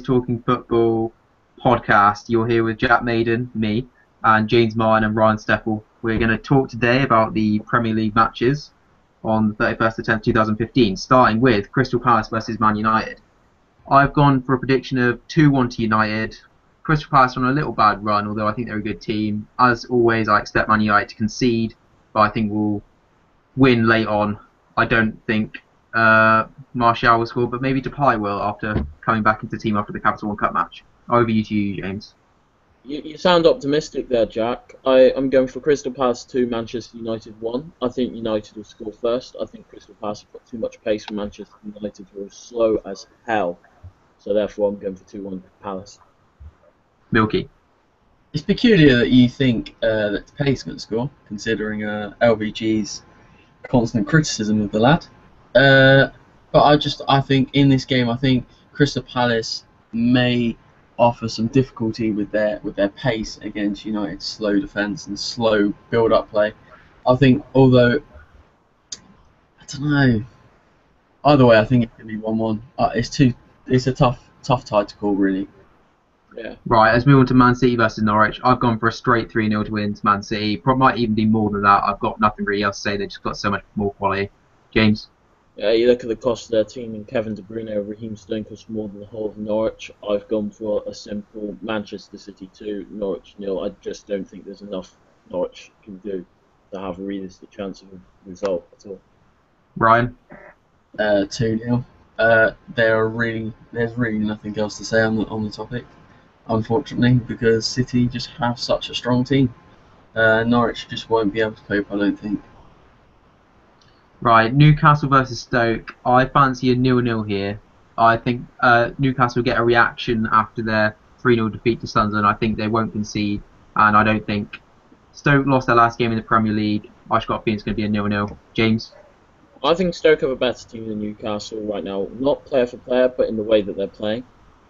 Talking Football podcast. You're here with Jack Maiden, me, and James Martin and Ryan Steppel. We're going to talk today about the Premier League matches on the 31st of 10th, 2015, starting with Crystal Palace versus Man United. I've gone for a prediction of 2-1 to United. Crystal Palace on a little bad run, although I think they're a good team. As always, I expect Man United to concede, but I think we'll win late on. I don't think Martial will score, but maybe Depay will after coming back into the team after the Capital One Cup match. Over to you, James. You sound optimistic there, Jack. I'm going for Crystal Palace 2, Manchester United 1. I think United will score first. I think Crystal Palace have got too much pace for Manchester United, who are slow as hell. So therefore, I'm going for 2-1 Palace. Milky. It's peculiar that you think that Depay's going to score, considering LVG's constant criticism of the lad. But I think in this game, I think Crystal Palace may offer some difficulty with their pace against United's slow defence and slow build-up play. I think, although I don't know, either way, I think it could be 1-1. It's a tough tie to call, really. Yeah. Right, let's move on to Man City versus Norwich. I've gone for a straight 3-0 to win to Man City. Might even be more than that. I've got nothing really else to say. They've just got so much more quality. James? Yeah, you look at the cost of their team, and Kevin De Bruyne or Raheem Sterling cost more than the whole of Norwich. I've gone for a simple Manchester City 2, Norwich 0. I just don't think there's enough Norwich can do to have a realistic chance of a result at all. Ryan? 2-0. There's really nothing else to say on the topic, unfortunately, because City just have such a strong team. Norwich just won't be able to cope, I don't think. Right, Newcastle versus Stoke. I fancy a 0-0 here. I think Newcastle will get a reaction after their 3-0 defeat to Sunderland. I think they won't concede, and I don't think Stoke lost their last game in the Premier League. I just got a feeling it's going to be a 0-0. James? I think Stoke have a better team than Newcastle right now, not player for player, but in the way that they're playing.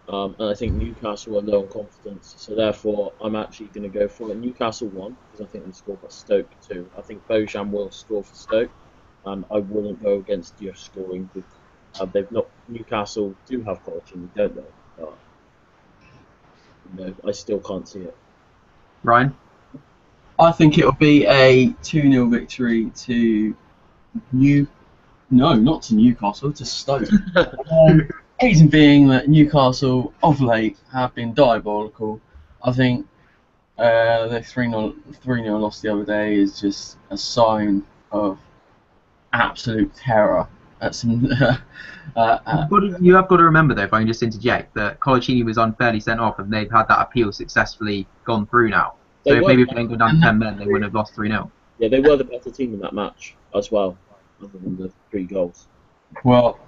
And I think Newcastle are low on confidence, so therefore I'm actually going to go for a Newcastle 1, because I think they'll score for Stoke 2. I think Bojan will score for Stoke. I wouldn't go against your scoring. Newcastle do have quality, don't they? No, I still can't see it. Ryan? I think it'll be a 2-0 victory to not to Newcastle, to Stoke. Reason being that Newcastle of late have been diabolical. I think the 3-0 loss the other day is just a sign of absolute terror. You have got to remember, though, if I can just interject, that Colaccini was unfairly sent off, and they've had that appeal successfully gone through now. So maybe if they go down 10 men, they wouldn't have lost 3-0. Yeah, they were the better team in that match as well, other than the 3 goals. Well,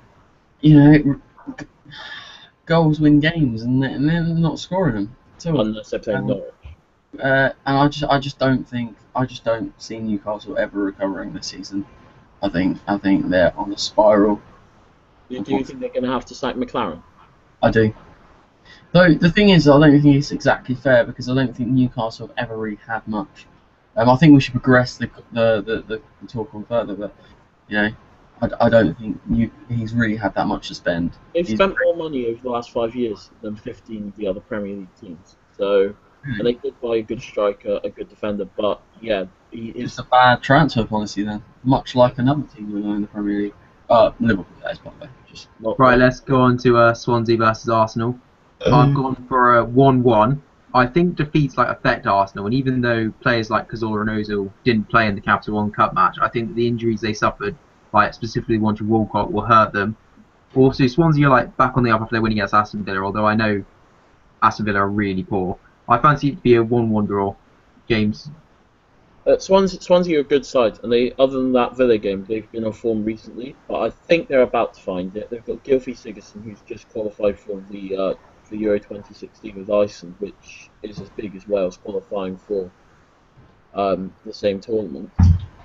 goals win games, and they're not scoring them. Unless they're playing Norwich. And I just don't see Newcastle ever recovering this season. I think they're on a spiral. Do you think they're going to have to sack McLaren? I do. Though the thing is, I don't think it's exactly fair, because I don't think Newcastle have ever really had much. I think we should progress the talk on further, but I don't think he's really had that much to spend. They've spent more money over the last 5 years than 15 of the other Premier League teams. So, and they did buy a good striker, a good defender, but yeah, it's a bad transfer policy then, much like another team we know in the Premier League. Liverpool, that is, by the way. Right, let's go on to Swansea versus Arsenal. I've gone for a 1-1. I think defeats affect Arsenal, and even though players like Cazorla and Ozil didn't play in the Capital One Cup match, I think the injuries they suffered, specifically one to Walcott, will hurt them. Also, Swansea are back on the up after their win against Aston Villa, although I know Aston Villa are really poor. I fancy it to be a 1-1 draw. James? Swansea are a good side, and other than that Villa game, they've been on form recently, but I think they're about to find it. They've got Gylfi Sigurdsson, who's just qualified for the Euro 2016 with Iceland, which is as big as Wales qualifying for the same tournament.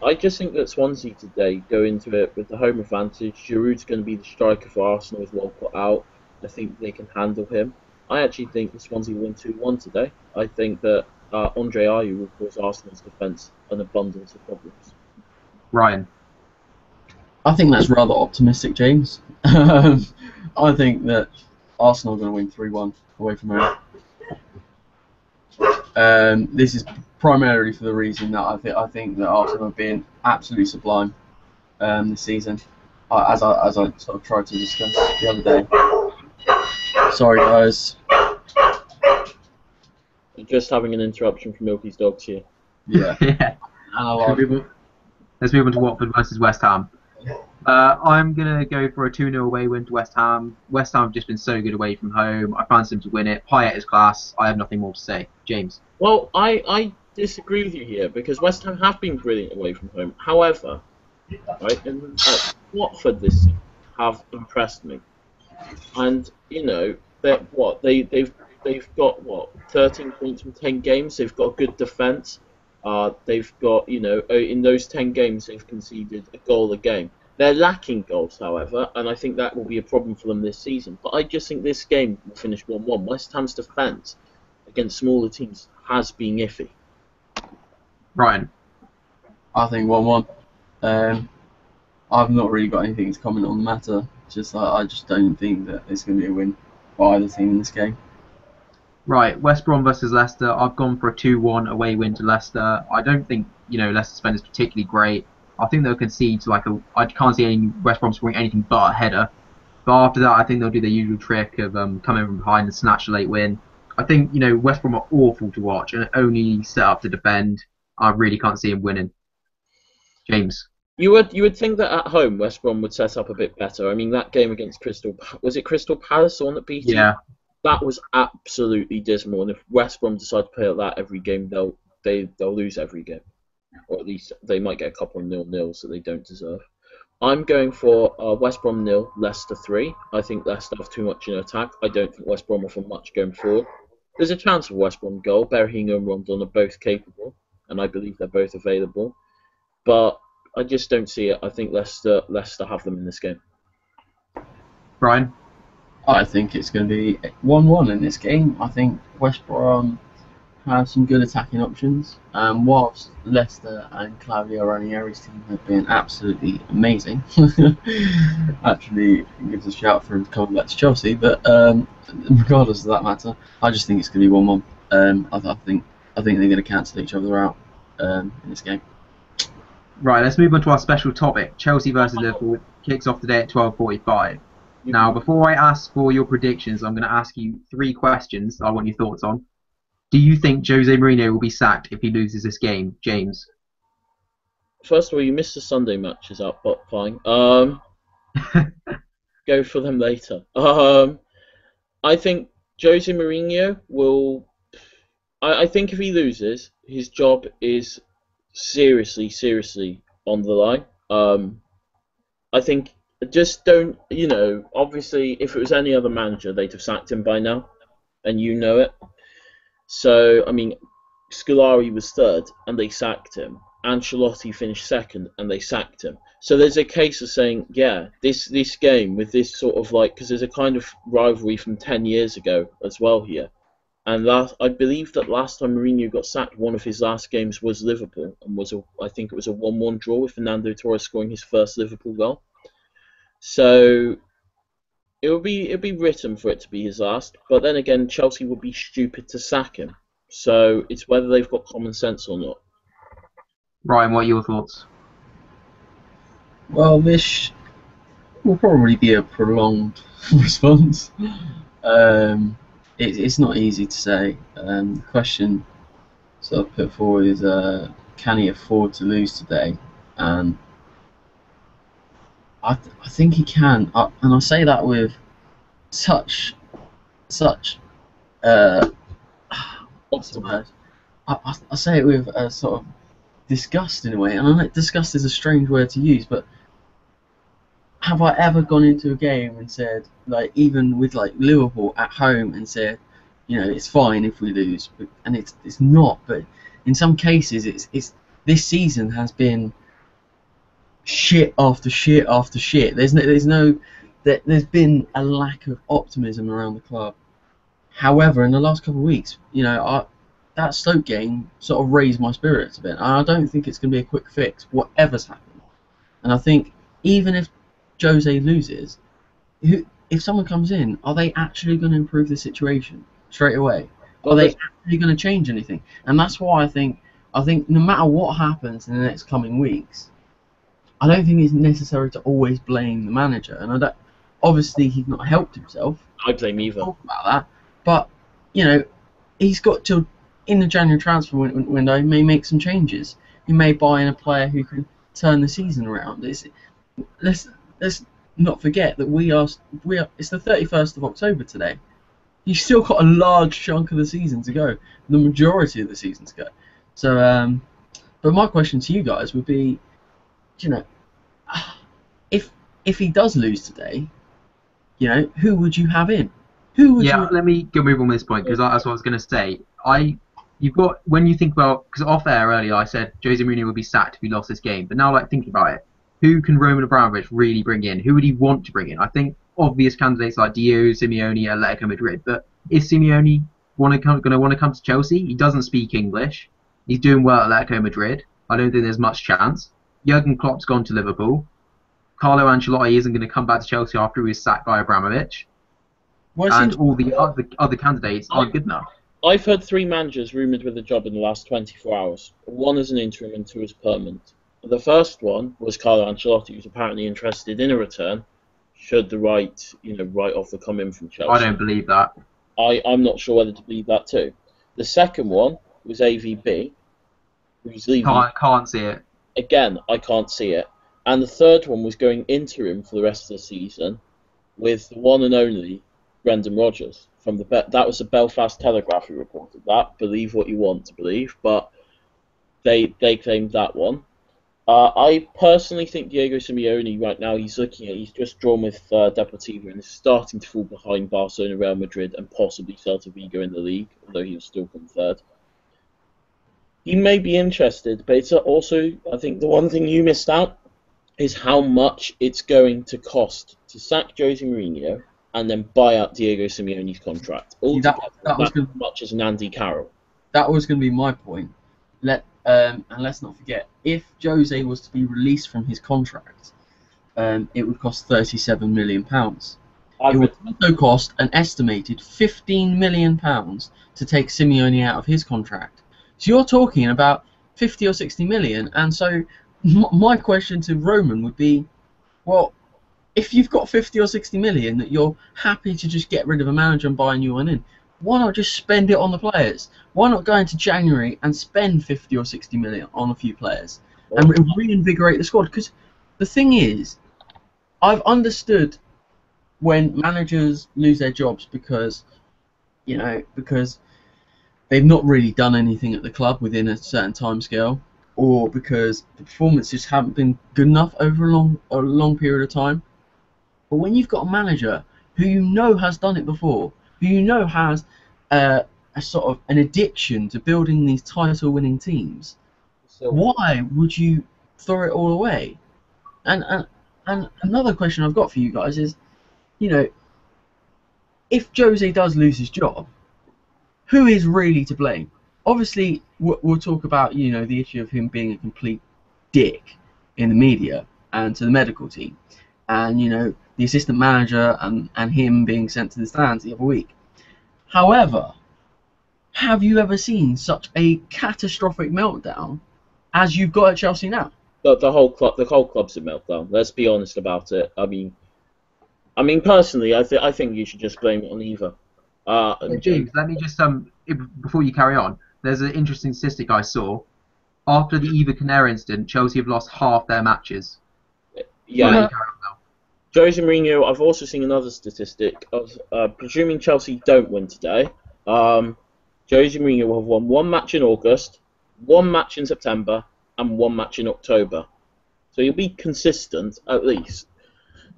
I just think that Swansea today go into it with the home advantage. Giroud's going to be the striker for Arsenal with Walcott out. I think they can handle him. I actually think that Swansea will win 2-1 today. I think that Andre Ayew will cause Arsenal's defence an abundance of problems. Ryan? I think that's rather optimistic, James. I think that Arsenal are going to win 3-1 away from home. This is primarily for the reason that I think that Arsenal have been absolutely sublime this season, as I sort of tried to discuss the other day. Sorry, guys. Just having an interruption from Milky's dogs here. Yeah. Yeah. Let's move on to Watford versus West Ham. I'm going to go for a 2-0 away win to West Ham. West Ham have just been so good away from home. I fancy them to win it. Payet is class. I have nothing more to say. James. Well, I disagree with you here because West Ham have been brilliant away from home. However, right, and Watford this season have impressed me, and you know they've got 13 points from 10 games. They've got a good defence. They've got in those 10 games they've conceded a goal a game. They're lacking goals, however, and I think that will be a problem for them this season. But I just think this game will finish 1-1. West Ham's defence against smaller teams has been iffy. Ryan. I think 1-1. I've not really got anything to comment on the matter. I just don't think that there's going to be a win by either team in this game. Right, West Brom versus Leicester. I've gone for a 2-1 away win to Leicester. I don't think Leicester's defence is particularly great. I think they'll concede to I can't see any West Brom scoring anything but a header. But after that, I think they'll do their usual trick of coming from behind and snatch a late win. I think West Brom are awful to watch and only set up to defend. I really can't see them winning. James. You would think that at home West Brom would set up a bit better. I mean, that game against Crystal Palace, the one that beat Yeah. That was absolutely dismal. And if West Brom decide to play like that every game, they'll lose every game, or at least they might get a couple of 0-0s that they don't deserve. I'm going for West Brom 0, Leicester 3. I think Leicester have too much in attack. I don't think West Brom offer much going forward. There's a chance of West Brom goal. Berahino and Rondon are both capable, and I believe they're both available. But I just don't see it. I think Leicester have them in this game. Brian? I think it's going to be 1-1 in this game. I think West Brom have some good attacking options. Whilst Leicester and Claudio Ranieri's team have been absolutely amazing. Actually, gives a shout for him coming back to Chelsea. But regardless of that matter, I just think it's going to be 1-1. I think they're going to cancel each other out in this game. Right, let's move on to our special topic. Chelsea versus Liverpool kicks off today at 12:45. Now, before I ask for your predictions, I'm going to ask you 3 questions that I want your thoughts on. Do you think Jose Mourinho will be sacked if he loses this game, James? First of all, you missed the Sunday matches out, but fine. Go for them later. I think Jose Mourinho will... I think if he loses, his job is seriously on the line. I think... Just don't, obviously if it was any other manager, they'd have sacked him by now, and you know it. So, I mean, Scolari was 3rd, and they sacked him. Ancelotti finished 2nd, and they sacked him. So there's a case of saying, yeah, this game with this sort of because there's a kind of rivalry from 10 years ago as well here. And I believe that last time Mourinho got sacked, one of his last games was Liverpool, and I think it was a 1-1 draw with Fernando Torres scoring his first Liverpool goal. So it would be written for it to be his last, but then again, Chelsea would be stupid to sack him. So it's whether they've got common sense or not. Ryan, what are your thoughts? Well, this will probably be a prolonged response. It's not easy to say. The question sort of put forward is, can he afford to lose today? And I think he can, and I say that with such what's the word? I say it with a sort of disgust in a way, and I know disgust is a strange word to use, but have I ever gone into a game and said, even with Liverpool at home, and said, it's fine if we lose, and it's not, but in some cases it's this season has been shit after shit after shit. There's been a lack of optimism around the club. However, in the last couple of weeks, that Stoke game sort of raised my spirits a bit. And I don't think it's going to be a quick fix, whatever's happened. And I think even if Jose loses, if someone comes in, are they actually going to improve the situation straight away? Are Well, they actually going to change anything? And that's why I think no matter what happens in the next coming weeks, I don't think it's necessary to always blame the manager. And I don't, obviously he's not helped himself. I blame either. Talk about that, but you know, he's got to in the January transfer window. He may make some changes. He may buy in a player who can turn the season around. Let's not forget that we are. It's the 31st of October today. You've still got a large chunk of the season to go, the majority of the season to go. So, but my question to you guys would be, you know, if he does lose today, you know, who would you have in? Who would you? Let me go move on this point because that's what I was going to say. You've got when you think about because off air earlier I said Jose Mourinho would be sacked if he lost this game, but now like thinking about it, who can Roman Abramovich really bring in? Who would he want to bring in? I think obvious candidates like Diego Simeone, Atletico Madrid, but is Simeone going to want to come to Chelsea? He doesn't speak English. He's doing well at Atletico Madrid. I don't think there's much chance. Jurgen Klopp's gone to Liverpool. Carlo Ancelotti isn't going to come back to Chelsea after he was sacked by Abramovich. And all the other candidates aren't good enough. I've heard 3 managers rumoured with a job in the last 24 hours. 1 as an interim and 2 as permanent. The first one was Carlo Ancelotti, who's apparently interested in a return, should the right offer come in from Chelsea. I don't believe that. I'm not sure whether to believe that too. The second one was AVB, who's leaving. Can't see it. Again, I can't see it. And the third one was going interim for the rest of the season with the one and only Brendan Rodgers. That was the Belfast Telegraph who reported that. Believe what you want to believe, but they claimed that one. I personally think Diego Simeone right now, he's just drawn with Deportivo and is starting to fall behind Barcelona, Real Madrid and possibly Celta Vigo in the league, although he'll still come third. He may be interested, but it's also, I think the one thing you missed out is how much it's going to cost to sack Jose Mourinho and then buy out Diego Simeone's contract. Altogether, that's as much as an Andy Carroll. That was going to be my point. And let's not forget, if Jose was to be released from his contract, it would cost £37 million. It would also cost an estimated £15 million to take Simeone out of his contract. So you're talking about 50 or 60 million. And so my question to Roman would be, well, if you've got 50 or 60 million that you're happy to just get rid of a manager and buy a new one in, why not just spend it on the players? Why not go into January and spend 50 or 60 million on a few players and reinvigorate the squad? Because the thing is, I've understood when managers lose their jobs because they've not really done anything at the club within a certain time scale, or because the performances haven't been good enough over a long period of time. But when you've got a manager who you know has done it before, who you know has a sort of an addiction to building these title-winning teams, why would you throw it all away? And another question I've got for you guys is, if Jose does lose his job, who is really to blame? Obviously, we'll talk about the issue of him being a complete dick in the media and to the medical team, and the assistant manager and him being sent to the stands the other week. However, have you ever seen such a catastrophic meltdown as you've got at Chelsea now? The whole club's a meltdown. Let's be honest about it. I mean, personally, I think you should just blame it on Eva. James, let me just before you carry on, there's an interesting statistic I saw. After the Eva Canera incident, Chelsea have lost half their matches. Yeah. Jose Mourinho, I've also seen another statistic of presuming Chelsea don't win today, Jose Mourinho will have won 1 match in August, 1 match in September, and 1 match in October. So you'll be consistent, at least.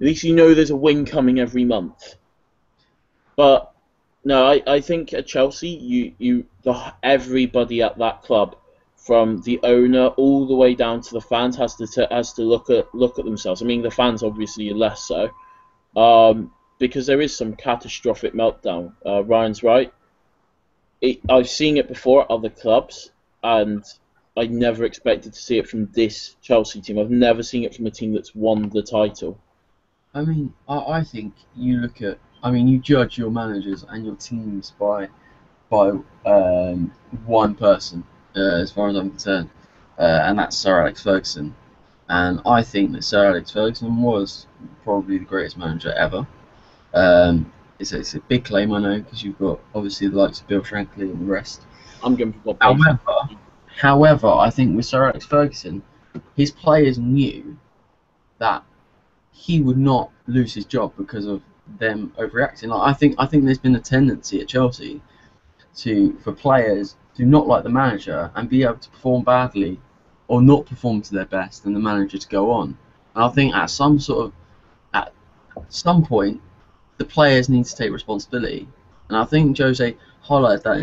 At least you know there's a win coming every month. But no, I think at Chelsea, everybody at that club, from the owner all the way down to the fans, has to look at themselves. I mean, the fans obviously are less so, because there is some catastrophic meltdown. Ryan's right. I've seen it before at other clubs, and I never expected to see it from this Chelsea team. I've never seen it from a team that's won the title. I mean, I think you look at, I mean, you judge your managers and your teams by one person, as far as I'm concerned, and that's Sir Alex Ferguson. And I think that Sir Alex Ferguson was probably the greatest manager ever. It's a big claim, I know, because you've got obviously the likes of Bill Shankly and the rest. I'm going for Bob However, Paisley. however, I think with Sir Alex Ferguson, his players knew that he would not lose his job because of them overreacting. Like I think there's been a tendency at Chelsea for players to not like the manager and be able to perform badly or not perform to their best and the manager to go on. And I think at some point the players need to take responsibility. And I think Jose highlighted that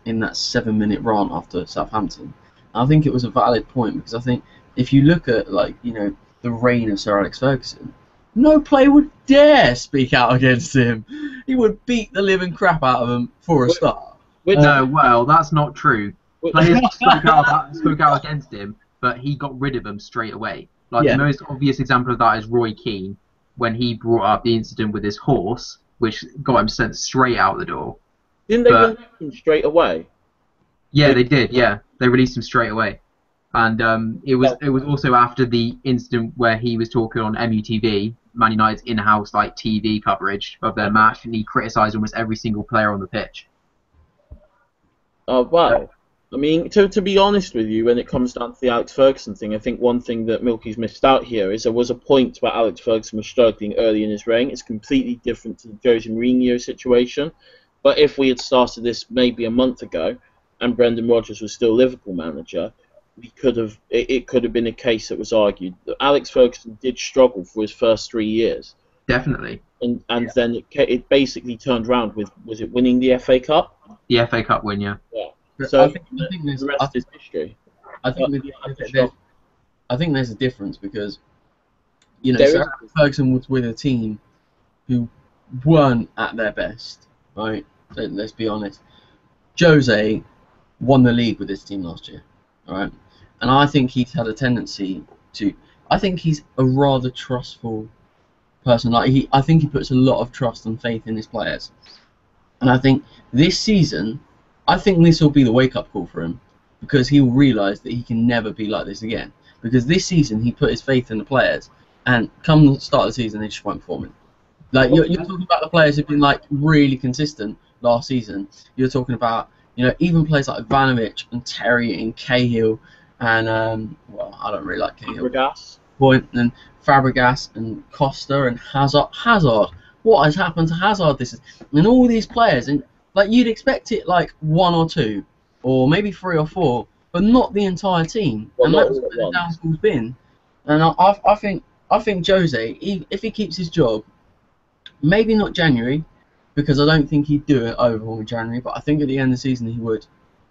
in that 7-minute rant after Southampton. And I think it was a valid point because I think if you look at the reign of Sir Alex Ferguson, no player would dare speak out against him. He would beat the living crap out of them for a start. No, well, that's not true. Players spoke out against him, but he got rid of them straight away. Like Yeah. the most obvious example of that is Roy Keane when he brought up the incident with his horse, which got him sent straight out the door. Didn't they But- release him straight away? Yeah, they did. Yeah, they released him straight away, and it was also after the incident where he was talking on MUTV, Man United's in-house like TV coverage of their match, and he criticised almost every single player on the pitch. Oh, wow. I mean, to be honest with you, when it comes down to the Alex Ferguson thing, I think one thing that Milky's missed out here is there was a point where Alex Ferguson was struggling early in his reign. It's completely different to the Jose Mourinho situation. But if we had started this maybe a month ago and Brendan Rodgers was still Liverpool manager, it could have been a case that was argued that Alex Ferguson did struggle for his first 3 years. Definitely. And then it basically turned around with, was it winning the FA Cup? The FA Cup win, yeah. Yeah. But So I think the rest is history. I think there's a difference because There Sir is- Alex Ferguson was with a team who weren't at their best, right? Let's be honest. Jose won the league with this team last year, all right? And I think he's had a tendency to. I think he's a rather trustful person. I think he puts a lot of trust and faith in his players. And I think this season, I think this will be the wake-up call for him because he will realise that he can never be like this again. Because this season he put his faith in the players, and come the start of the season they just weren't performing. Like you're talking about the players who've been like really consistent last season. You're talking about even players like Ivanovic and Terry and Cahill and I don't really like Cahill. Fabregas. Point and Fabregas and Costa and Hazard. What has happened to Hazard this is and all these players and like you'd expect it like 1 or 2 or maybe 3 or 4, but not the entire team. Well, and not that's all where at the once. downfall's been. And I think Jose, if he keeps his job, maybe not January, because I don't think he'd do it overall in January, but I think at the end of the season he would.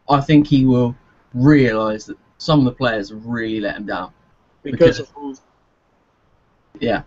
I think he will realise that some of the players have really let him down. Because of rules Yeah.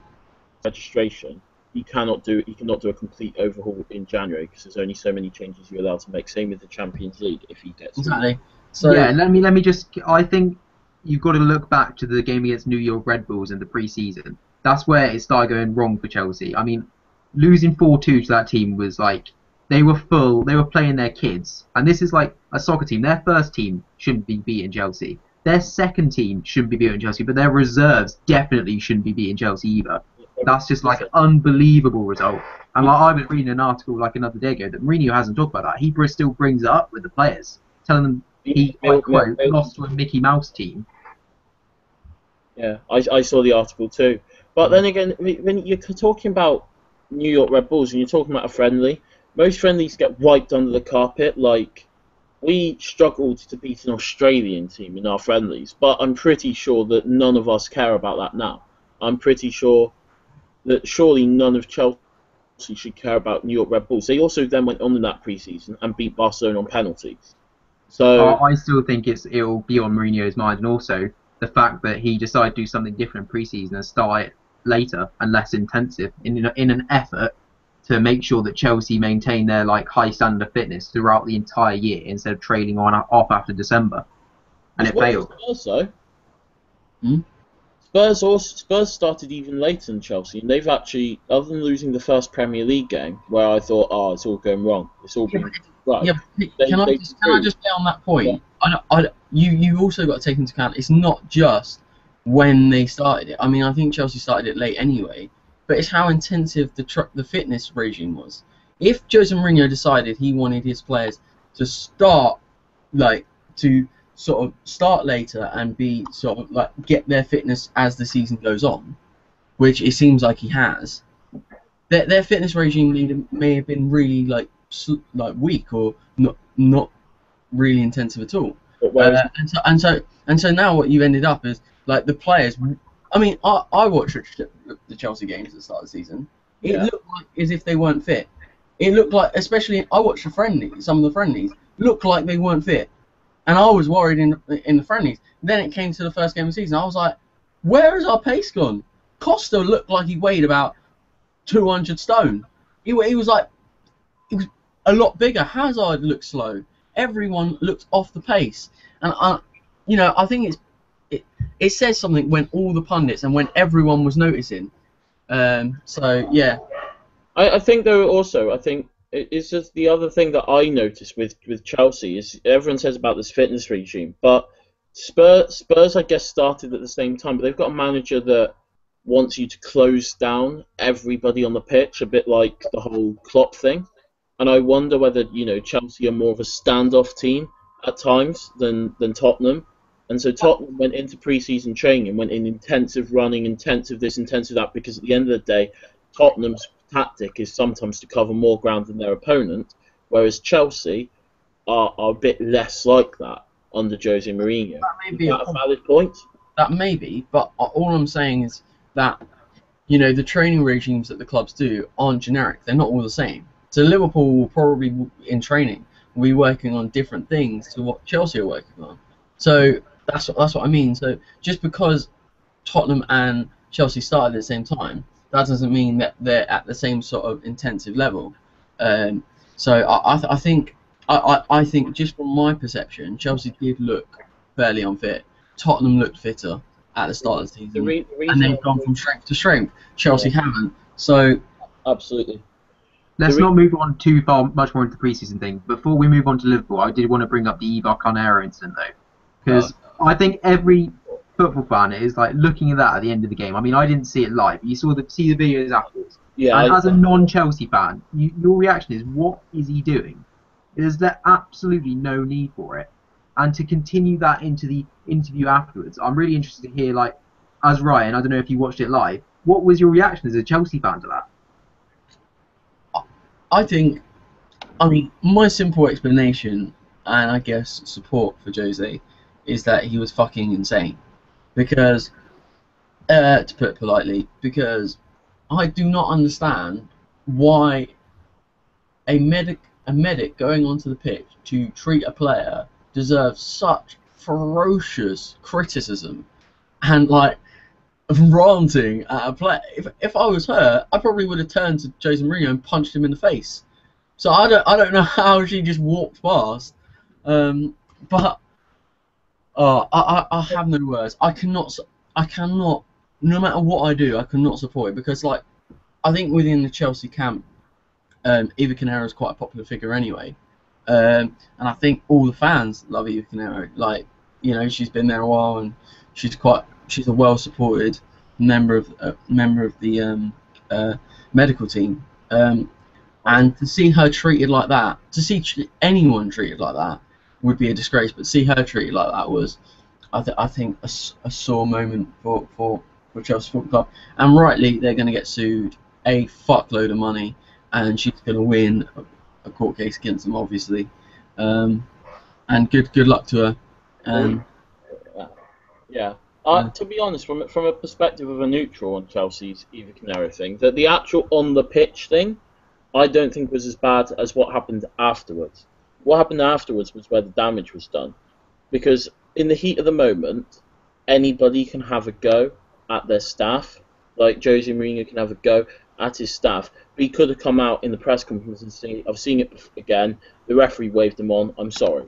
registration, he cannot do a complete overhaul in January because there's only so many changes you're allowed to make. Same with the Champions League if he gets Exactly. So Yeah, let me just. I think you've got to look back to the game against New York Red Bulls in the pre-season. That's where it started going wrong for Chelsea. I mean, losing 4-2 to that team was like they were full. They were playing their kids, and this is like a soccer team. Their first team shouldn't be beating Chelsea. Their second team shouldn't be beating Chelsea, but their reserves definitely shouldn't be beating Chelsea either. That's just like an unbelievable result. And like I was reading an article like another day ago that Mourinho hasn't talked about that. He still brings it up with the players, telling them he quote lost to a Mickey Mouse team. Yeah, I saw the article too. But then again, when you're talking about New York Red Bulls and you're talking about a friendly, most friendlies get wiped under the carpet. Like, we struggled to beat an Australian team in our friendlies, but I'm pretty sure that none of us care about that now. I'm pretty sure that surely none of Chelsea should care about New York Red Bulls. They also then went on in that pre-season and beat Barcelona on penalties. So I still think it'll be on Mourinho's mind, and also the fact that he decided to do something different pre-season and start it later and less intensive in an effort to make sure that Chelsea maintain their like high standard of fitness throughout the entire year instead of trailing off after December, and it failed. Also, Hmm? Spurs started even later than Chelsea, and they've actually, other than losing the first Premier League game, where I thought, oh, it's all going wrong, it's all been right. Yeah, but can I just get on that point? Yeah. You also got to take into account it's not just when they started it. I mean, I think Chelsea started it late anyway, but it's how intensive the fitness regime was. If Jose Mourinho decided he wanted his players to start to sort of start later and be sort of like get their fitness as the season goes on, which it seems like he has, their fitness regime may have been really like weak or not really intensive at all. And so now what you've ended up is like the players. I mean, I watched the Chelsea games at the start of the season. It looked like as if they weren't fit. It looked like, especially I watched some of the friendlies, looked like they weren't fit. And I was worried in the friendlies. Then it came to the first game of the season. I was like, where has our pace gone? Costa looked like he weighed about 200 stone. He was a lot bigger. Hazard looked slow. Everyone looked off the pace. And I think it says something when all the pundits and when everyone was noticing. So yeah. I think though also it's just the other thing that I noticed with Chelsea is everyone says about this fitness regime, but Spurs I guess started at the same time, but they've got a manager that wants you to close down everybody on the pitch, a bit like the whole Klopp thing. And I wonder whether Chelsea are more of a standoff team at times than Tottenham. And so Tottenham went into pre-season training and went in intensive running, intensive this, intensive that, because at the end of the day, Tottenham's tactic is sometimes to cover more ground than their opponent, whereas Chelsea are a bit less like that under Jose Mourinho. Is that a valid point? That may be, but all I'm saying is that the training regimes that the clubs do aren't generic. They're not all the same. So Liverpool will probably, in training, will be working on different things to what Chelsea are working on. So that's what I mean. So just because Tottenham and Chelsea started at the same time, that doesn't mean that they're at the same sort of intensive level. So I think just from my perception, Chelsea did look fairly unfit. Tottenham looked fitter at the start of the season, and they've gone from strength to strength. Chelsea haven't. So absolutely. Let's not move on too far, much more into the preseason thing. Before we move on to Liverpool, I did want to bring up the Ivar Carneiro incident though, because I think every football fan is like looking at that at the end of the game. I mean, I didn't see it live. You see the videos afterwards. Yeah. And as a non-Chelsea fan, your reaction is, what is he doing? Is there absolutely no need for it? And to continue that into the interview afterwards, I'm really interested to hear, like, as Ryan, I don't know if you watched it live, what was your reaction as a Chelsea fan to that? I mean, my simple explanation, and I guess support for Jose, is that he was fucking insane. Because, to put it politely, because I do not understand why a medic going onto the pitch to treat a player deserves such ferocious criticism and like ranting at a player. If I was her, I probably would have turned to Jose Mourinho and punched him in the face. So I don't know how she just walked past, but I have no words. I cannot. No matter what I do, I cannot support it because, like, I think within the Chelsea camp, Eva Canero is quite a popular figure anyway, and I think all the fans love Eva Canero. Like, she's been there a while and she's a well supported member of the medical team. And to see her treated like that, to see anyone treated like that would be a disgrace. But to see her treated like that was, I think, a sore moment for Chelsea Football Club. And rightly, they're going to get sued a fuckload of money, and she's going to win a court case against them, obviously. And good luck to her. Yeah. To be honest, from a perspective of a neutral on Chelsea's Eva Canero thing, that the actual on the pitch thing, I don't think was as bad as what happened afterwards. What happened afterwards was where the damage was done, because in the heat of the moment, anybody can have a go at their staff. Like Jose Mourinho can have a go at his staff, but he could have come out in the press conference and said, "I've seen it again. The referee waved him on. I'm sorry,"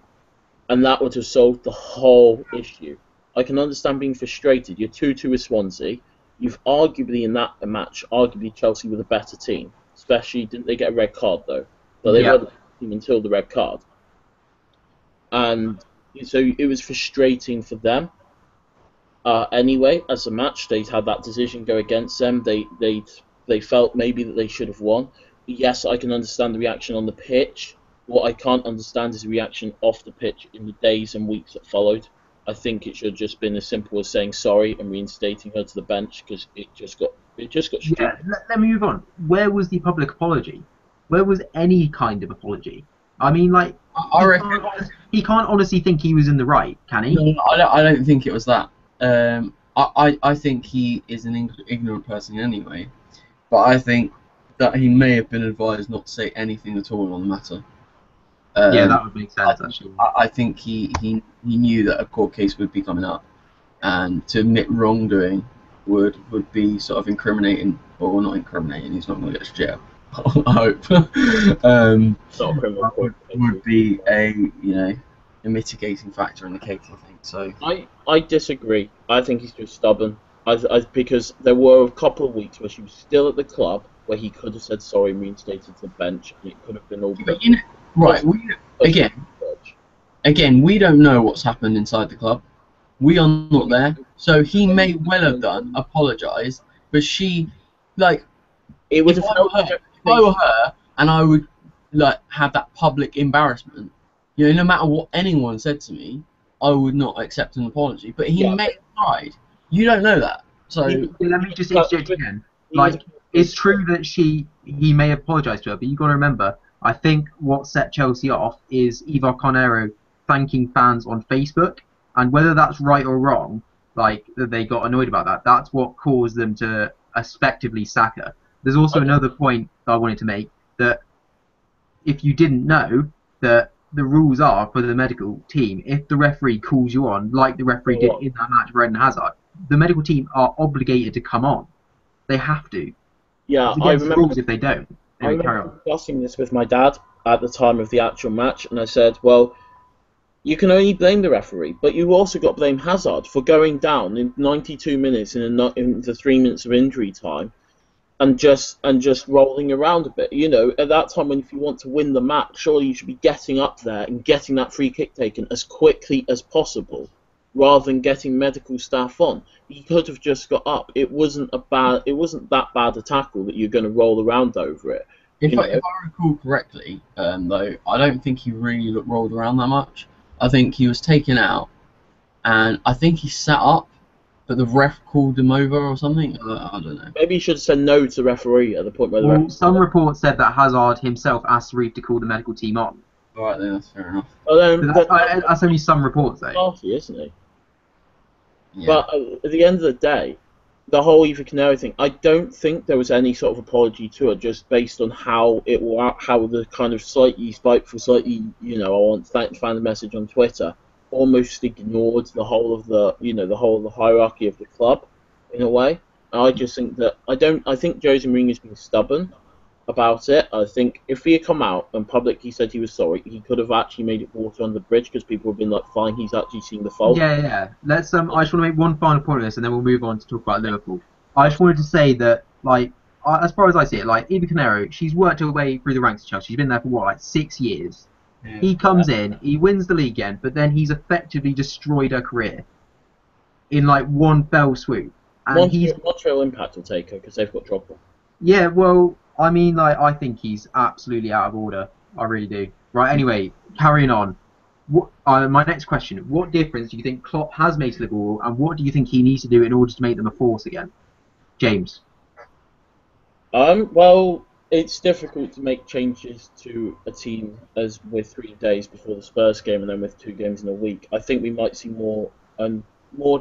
and that would have solved the whole issue. I can understand being frustrated. You're 2-2 with Swansea. You've arguably in that match, arguably Chelsea were the better team. Especially, didn't they get a red card though? But they were the better team until the red card. And so it was frustrating for them. Anyway, as a match, they'd had that decision go against them. They felt maybe that they should have won. But yes, I can understand the reaction on the pitch. What I can't understand is the reaction off the pitch in the days and weeks that followed. I think it should have just been as simple as saying sorry and reinstating her to the bench because it just got stupid. Yeah, let me move on. Where was the public apology? Where was any kind of apology? I mean, like, he can't honestly think he was in the right, can he? No, I don't think it was that. I think he is an ignorant person anyway, but I think that he may have been advised not to say anything at all on the matter. Yeah, that would make sense, actually. I think he knew that a court case would be coming up, and to admit wrongdoing would be sort of incriminating, or not incriminating. He's not going to get to jail. I hope. Not a criminal court case. Would be a mitigating factor in the case, I think. So I disagree. I think he's just stubborn. Because there were a couple of weeks where she was still at the club where he could have said sorry and reinstated to the bench, and it could have been all. But right? Again, we don't know what's happened inside the club. We are not there, so he may well have done apologised, but she, like, it was if I were her, and I would have that public embarrassment. No matter what anyone said to me, I would not accept an apology. But he may have tried. You don't know that. So let me just interject again. Like, it's true that he may apologise to her, but you got to remember, I think what set Chelsea off is Eva Carneiro thanking fans on Facebook, and whether that's right or wrong, like, that they got annoyed about that. That's what caused them to effectively sack her. There's also another point that I wanted to make, that if you didn't know, that the rules are for the medical team, if the referee calls you on, like the referee did in that match with Eden Hazard, the medical team are obligated to come on. They have to. Yeah, I remember rules if they don't. I remember discussing this with my dad at the time of the actual match, and I said, well, you can only blame the referee, but you also got to blame Hazard for going down in 92 minutes in the 3 minutes of injury time, and just rolling around a bit. At that time, if you want to win the match, surely you should be getting up there and getting that free kick taken as quickly as possible, rather than getting medical staff on. He could have just got up. It wasn't that bad a tackle that you're going to roll around over it. If I recall correctly, though, I don't think he really rolled around that much. I think he was taken out, and I think he sat up, but the ref called him over or something. I don't know. Maybe he should have said no to the referee at the point where the referee... Some reports said that Hazard himself asked Reeve to call the medical team on. Alright then, that's fair enough. That's only some reports, though. Party, isn't he? Yeah. But at the end of the day, the whole Eva Canary thing, I don't think there was any sort of apology to her, just based on how the kind of slightly spiteful, I want to find a message on Twitter, almost ignored the whole of the hierarchy of the club, in a way. And I just think that I think Jose Mourinho's been stubborn about it. I think if he had come out and publicly said he was sorry, he could have actually made it water under the bridge, because people have been like, fine, he's actually seen the fault. Yeah. I just want to make one final point on this, and then we'll move on to talk about Liverpool. I just wanted to say that, like, as far as I see it, like, Eva Canero, she's worked her way through the ranks of Chelsea. She's been there for 6 years. Yeah. He comes in, he wins the league again, but then he's effectively destroyed her career in like one fell swoop. And Montreal Impact will take her because they've got Drogba. Yeah, well, I mean, like, I think he's absolutely out of order. I really do. Right, anyway, carrying on. My next question, what difference do you think Klopp has made to Liverpool, and what do you think he needs to do in order to make them a force again? James? Well, it's difficult to make changes to a team as with 3 days before the Spurs game and then with 2 games in a week. I think we might see more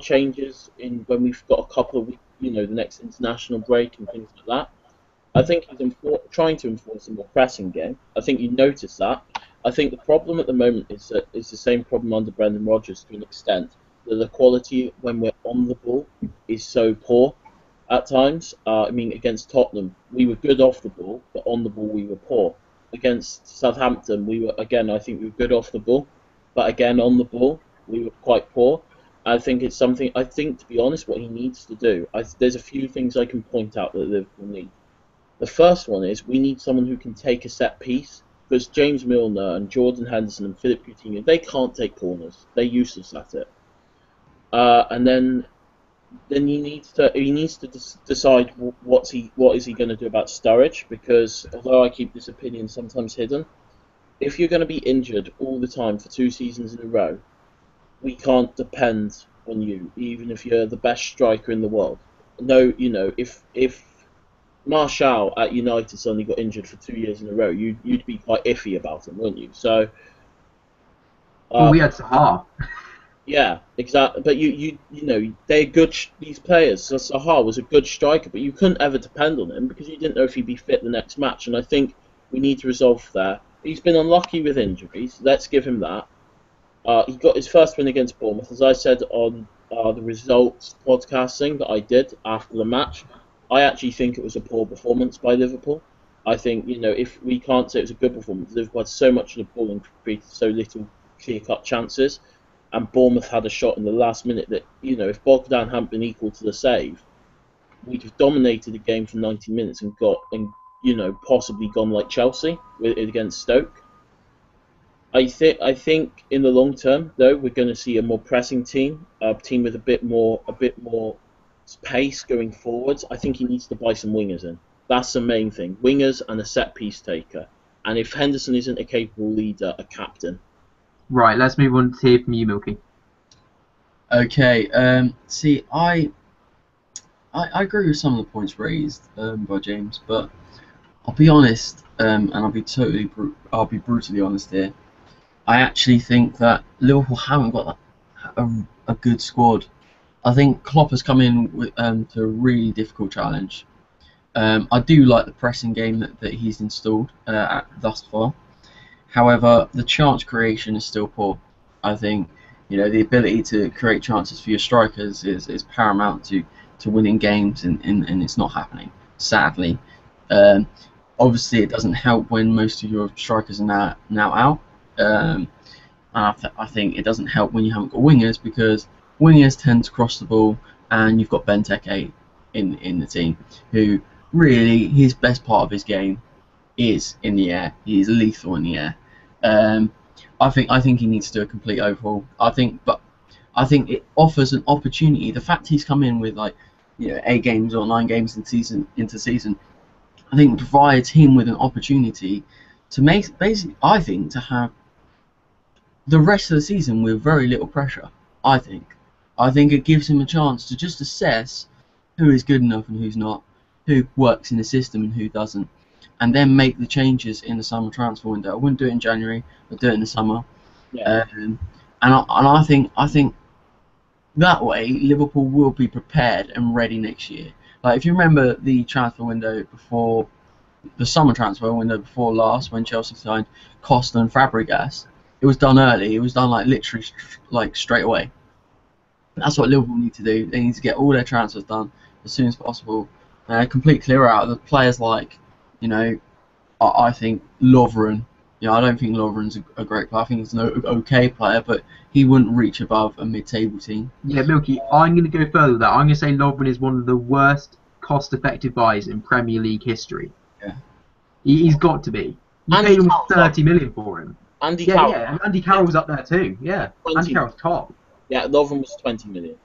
changes when we've got a couple of weeks, the next international break and things like that. I think he's trying to enforce a more pressing game. I think you notice that. I think the problem at the moment is that it's the same problem under Brendan Rodgers to an extent, that the quality when we're on the ball is so poor at times. Against Tottenham, we were good off the ball, but on the ball we were poor. Against Southampton, I think we were good off the ball, but again on the ball we were quite poor. I think it's something. I think, to be honest, what he needs to do. There's a few things I can point out that Liverpool need. The first one is we need someone who can take a set piece, because James Milner and Jordan Henderson and Philip Coutinho, they can't take corners. They're useless at it. And then he needs to decide what is he going to do about Sturridge, because although I keep this opinion sometimes hidden, if you're going to be injured all the time for 2 seasons in a row, we can't depend on you, even if you're the best striker in the world. No, if Martial at United suddenly got injured for 2 years in a row, you'd be quite iffy about him, wouldn't you? So, Well, we had Sahar. yeah, exactly. But they're good. These players. So Sahar was a good striker, but you couldn't ever depend on him because you didn't know if he'd be fit the next match. And I think we need to resolve there. He's been unlucky with injuries. Let's give him that. He got his first win against Bournemouth, as I said on the results podcasting that I did after the match. I actually think it was a poor performance by Liverpool. I think, if we can't say it was a good performance, Liverpool had so much of the ball and created so little clear-cut chances, and Bournemouth had a shot in the last minute that, if Bogdan hadn't been equal to the save, we'd have dominated the game for 90 minutes and possibly gone like Chelsea against Stoke. I think in the long term, though, we're going to see a more pressing team, a team with a bit more pace going forwards. I think he needs to buy some wingers in. That's the main thing. Wingers and a set piece taker. And if Henderson isn't a capable leader, a captain. Right, let's move on to hear from you, Milky. Okay. See, I agree with some of the points raised by James, but I'll be honest, and I'll be brutally honest here. I actually think that Liverpool haven't got a good squad. I think Klopp has come in to a really difficult challenge. I do like the pressing game that he's installed thus far. However, the chance creation is still poor. I think the ability to create chances for your strikers is paramount to winning games, and it's not happening, sadly. Obviously, it doesn't help when most of your strikers are now out. I think it doesn't help when you haven't got wingers, because wingers tend to cross the ball, and you've got Benteke in the team, who really his best part of his game is in the air. He is lethal in the air. I think he needs to do a complete overhaul. I think it offers an opportunity. The fact he's come in with 8 games or 9 games into season, I think provides him with an opportunity to to have the rest of the season with very little pressure. I think it gives him a chance to just assess who is good enough and who's not, who works in the system and who doesn't, and then make the changes in the summer transfer window. I wouldn't do it in January, I'd do it in the summer. Yeah. And I think that way Liverpool will be prepared and ready next year. Like, if you remember the transfer window before the summer transfer window before last, when Chelsea signed Costa and Fabregas, it was done early. It was done literally straight away. That's what Liverpool need to do. They need to get all their transfers done as soon as possible. Complete clear out of the players I think Lovren. I don't think Lovren's a great player. I think he's an okay player, but he wouldn't reach above a mid-table team. Yeah, Milky, I'm going to go further with that. I'm going to say Lovren is one of the worst cost-effective buys in Premier League history. Yeah. He's got to be. You paid almost 30 million for him. Andy Carroll. Yeah, and Andy Carroll's up there too. Yeah, 20. Andy Carroll's top. Yeah, Lovren was 20 million.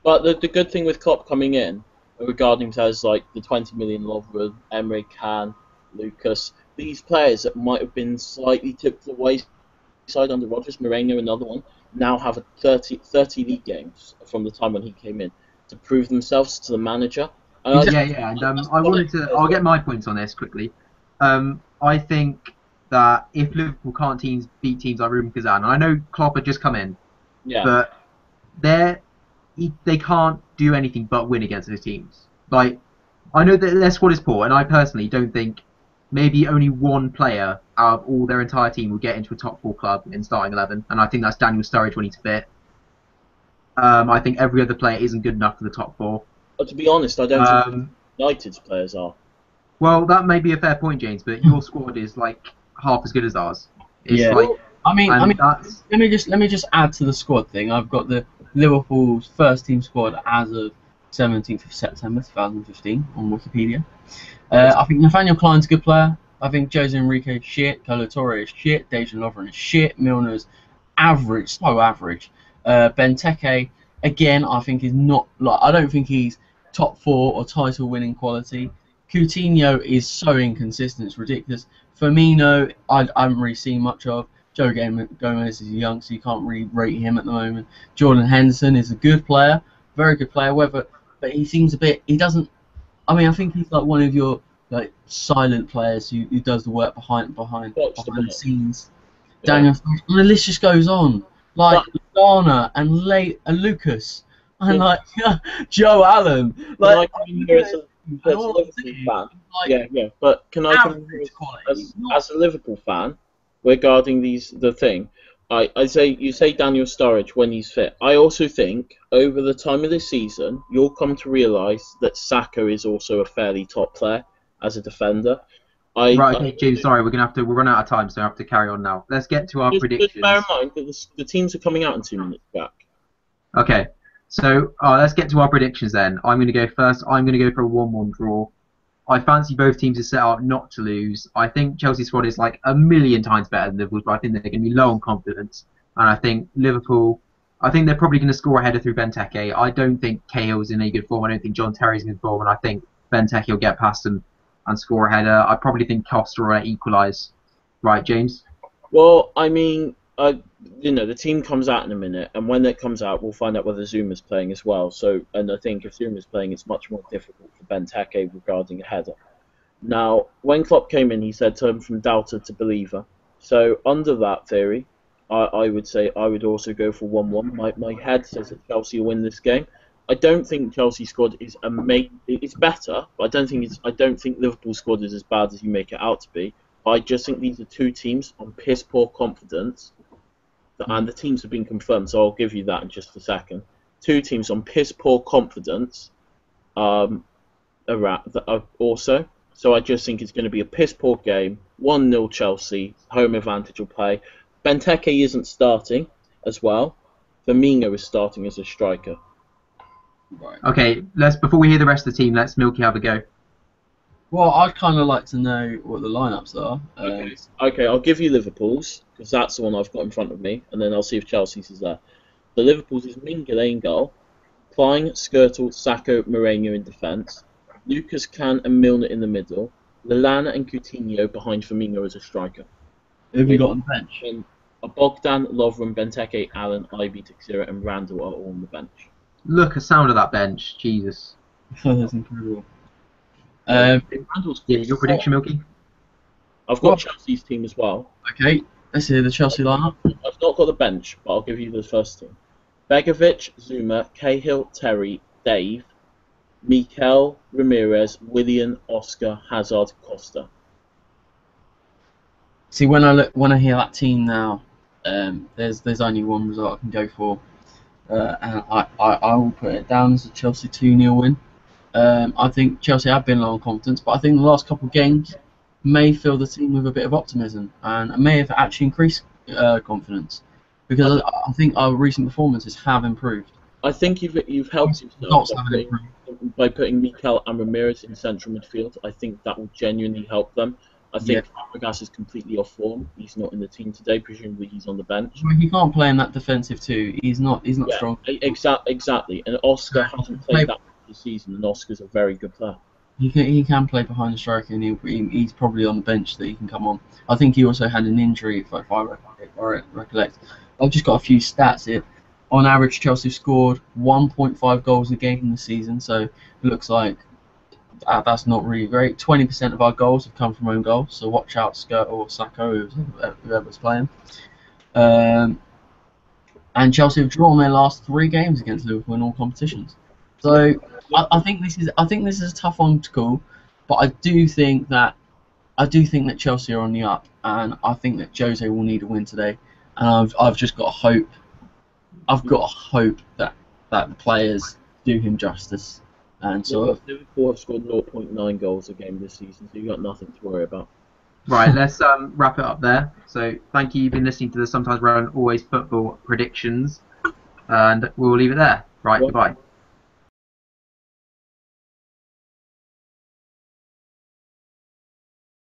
But the good thing with Klopp coming in, regarding him as the 20 million Lovren, Emre Can, Lucas, these players that might have been slightly tipped to the wayside under Rodgers, Mourinho, another one, now have 30 league games from the time when he came in to prove themselves to the manager. And I'll get my points on this quickly. I think that if Liverpool can't beat teams like Rubin Kazan, and I know Klopp had just come in, but they can't do anything but win against those teams. I know that their squad is poor, and I personally don't think maybe only one player out of all their entire team will get into a top 4 club in starting 11, and I think that's Daniel Sturridge when he's fit. I think every other player isn't good enough for the top 4. But to be honest, I don't think United's players are. Well, that may be a fair point, James, but your squad is half as good as ours. It's And that's let me just add to the squad thing. I've got the Liverpool's first team squad as of 17th of September 2015 on Wikipedia. I think Nathaniel Klein's a good player. I think Jose Enrique is shit. Colo Torre is shit. Dejan Lovren is shit. Milner's average, so average. Benteke, again, I think is not like I don't think he's top four or title winning quality. Coutinho is so inconsistent, it's ridiculous. Firmino, I haven't really seen much of. Joe Gomez is young, so you can't really rate him at the moment. Jordan Henderson is a good player, very good player. But he seems a bit. He doesn't. I mean, I think he's like one of your like silent players who does the work behind the scenes. Yeah. Daniel, and the list just goes on. Like Lana and Lucas and like Joe Allen. Like Can I come in here as a Liverpool fan? Yeah. But can I come in here as a Liverpool fan regarding the thing? I say you say Daniel Sturridge when he's fit. I also think over the time of this season, you'll come to realise that Saka is also a fairly top player as a defender. right. Okay, James. Sorry, we'll run out of time, so I have to carry on now. Let's get to our predictions. Just bear in mind that the teams are coming out in 2 minutes back. Okay, so let's get to our predictions then. I'm going to go first. I'm going to go for a 1-1 draw. I fancy both teams to set out not to lose. I think Chelsea's squad is like a million times better than Liverpool's, but I think they're going to be low on confidence. And I think Liverpool, I think they're probably going to score a header through Benteke. I don't think Cahill's in any good form. I don't think John Terry's in good form. And I think Benteke will get past them and score a header. I probably think Costa will equalise. Right, James? Well, I mean, the team comes out in a minute, and when it comes out, we'll find out whether Zuma's playing as well. So, and I think if Zuma's playing, it's much more difficult for Benteke regarding a header. Now, when Klopp came in, he said turn from doubter to believer. So, under that theory, I would say I would also go for 1-1. My head says that Chelsea will win this game. I don't think Chelsea squad is amazing. It's better, but I don't think Liverpool squad is as bad as you make it out to be. I just think these are two teams on piss poor confidence, and the teams have been confirmed, so I'll give you that in just a second. Two teams on piss poor confidence also. So I just think it's going to be a piss poor game. 1-0 Chelsea, home advantage will play. Benteke isn't starting as well. Firmino is starting as a striker. Right. Okay, before we hear the rest of the team, let's Milky have a go. Well, I'd kind of like to know what the lineups are. Okay, I'll give you Liverpool's, because that's the one I've got in front of me, and then I'll see if Chelsea's is there. The Liverpool's is Mingale in goal, Klein, Skirtle, Sacco, Moreno in defence, Lucas, Can and Milner in the middle, Lallana and Coutinho behind Firmino as a striker. Who have you got on the bench? And Bogdan, Lovren, Benteke, Allen, Ibe, Teixeira and Randall are all on the bench. Look, the sound of that bench, Jesus. That's incredible. Randall's Your prediction, Milky? I've got Chelsea's team as well. Okay, let's hear the Chelsea lineup. I've not got the bench, but I'll give you the first team. Begovic, Zuma, Cahill, Terry, Dave, Mikel, Ramirez, Willian, Oscar, Hazard, Costa. See, when I hear that team now, there's only one result I can go for, and I will put it down as a Chelsea 2-0 win. I think Chelsea have been low on confidence, but I think the last couple of games may fill the team with a bit of optimism and may have actually increased confidence, because I think our recent performances have improved. I think you've helped yourself by putting Mikel and Ramirez in central midfield. I think that will genuinely help them. I think Fabregas is completely off form. He's not in the team today. Presumably he's on the bench. Well, he can't play in that defensive two. He's not strong. Exactly. And Oscar hasn't played that much this season, and Oscar's a very good player. He can play behind the striker, and he's probably on the bench that he can come on. I think he also had an injury, if I recollect. I've just got a few stats here. On average, Chelsea scored 1.5 goals a game this season, so it looks like that's not really great. 20% of our goals have come from own goals, so watch out, Skirt or Sacco, whoever's playing. And Chelsea have drawn their last 3 games against Liverpool in all competitions. So I think this is a tough one to call, but I do think that Chelsea are on the up, and I think that Jose will need a win today. And I've just got hope. I've got hope that the players do him justice. And so Liverpool have scored 0.9 goals a game this season, so you've got nothing to worry about. Right, let's wrap it up there. So thank you. You've been listening to the Sometimes Run Always Football predictions, and we'll leave it there. Right, Well, goodbye.